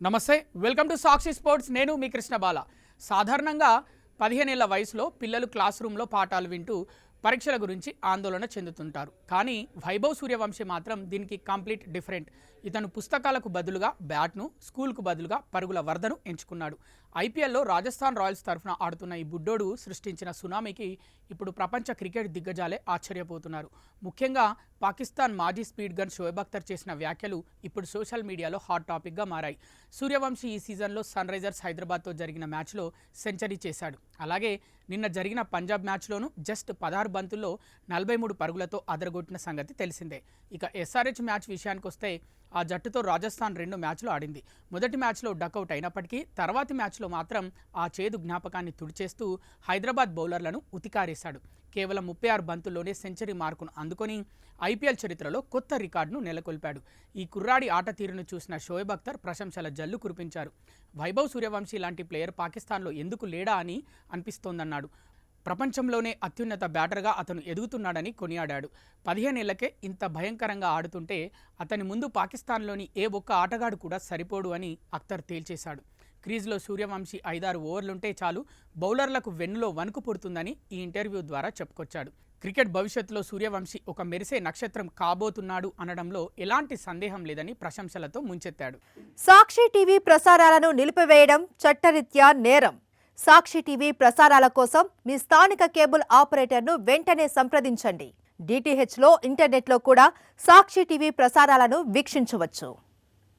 నమస్తే, welcome to Sakshi sports. నేను మీ కృష్ణ బాల. సాధారణంగా 15 ఏళ్ల వయసులో పిల్లలు క్లాస్ రూమ్లో పాఠాలు వింటూ పరీక్షల గురించి ఆందోళన చెందుతుంటారు. కానీ వైభవ్ సూర్యవంశీ మాత్రం దీనికి కంప్లీట్ డిఫరెంట్. ఇతను పుస్తకాలకు బదులుగా బ్యాట్ను, స్కూల్కు బదులుగా పరుగుల వరదను ఎంచుకున్నాడు. ఐపీఎల్లో రాజస్థాన్ రాయల్స్ తరఫున ఆడుతున్న ఈ బుడ్డోడు సృష్టించిన సునామీకి ఇప్పుడు ప్రపంచ క్రికెట్ దిగ్గజాలే ఆశ్చర్యపోతున్నారు. ముఖ్యంగా పాకిస్తాన్ మాజీ స్పీడ్ గన్ షోయబ్ అఖ్తర్ చేసిన వ్యాఖ్యలు ఇప్పుడు సోషల్ మీడియాలో హాట్ టాపిక్గా మారాయి. సూర్యవంశీ ఈ సీజన్లో సన్ రైజర్స్ హైదరాబాద్తో జరిగిన మ్యాచ్లో సెంచరీ చేశాడు. అలాగే నిన్న జరిగిన పంజాబ్ మ్యాచ్లోనూ జస్ట్ 16 బంతుల్లో 43 పరుగులతో అదరగొట్టిన సంగతి తెలిసిందే. ఇక ఎస్ఆర్హెచ్ మ్యాచ్ విషయానికి వస్తే ఆ జట్టుతో రాజస్థాన్ 2 మ్యాచ్లు ఆడింది. మొదటి మ్యాచ్లో డకౌట్ అయినప్పటికీ తర్వాతి మ్యాచ్లో మాత్రం ఆ చేదు జ్ఞాపకాన్ని తుడిచేస్తూ హైదరాబాద్ బౌలర్లను ఉతికారేశాడు. కేవలం 36 బంతుల్లోనే సెంచరీ మార్కును అందుకొని ఐపీఎల్ చరిత్రలో కొత్త రికార్డును నెలకొల్పాడు. ఈ కుర్రాడి ఆట తీరును చూసిన షోయబ్ అఖ్తర్ ప్రశంసల జల్లు కురిపించారు. వైభవ్ సూర్యవంశీ లాంటి ప్లేయర్ పాకిస్తాన్లో ఎందుకు లేడా అని అనిపిస్తోందన్నాడు. ప్రపంచంలోనే అత్యున్నత బ్యాటర్గా అతను ఎదుగుతున్నాడని కొనియాడాడు. 15 ఏళ్లకే ఇంత భయంకరంగా ఆడుతుంటే అతని ముందు పాకిస్తాన్లోని ఏ ఒక్క ఆటగాడు కూడా సరిపోడు అని అఖ్తర్ తేల్చేశాడు. క్రీజ్లో సూర్యవంశీ 5-6 ఓవర్లుంటే చాలు బౌలర్లకు వెన్నులో వణుకు పుడుతుందని ఈ ఇంటర్వ్యూ ద్వారా చెప్పుకొచ్చాడు. క్రికెట్ భవిష్యత్తులో సూర్యవంశీ ఒక మెరిసే నక్షత్రం కాబోతున్నాడు అనడంలో ఎలాంటి సందేహం లేదని ప్రశంసలతో ముంచెత్తాడు. సాక్షి టీవీ ప్రసారాలను నిలిపివేయడం చట్టరీత్యా నేరం. సాక్షి టీవీ ప్రసారాల కోసం మీ స్థానిక కేబుల్ ఆపరేటర్ను వెంటనే సంప్రదించండి. డిటిహెచ్లో, ఇంటర్నెట్లో కూడా సాక్షి టీవీ ప్రసారాలను వీక్షించవచ్చు.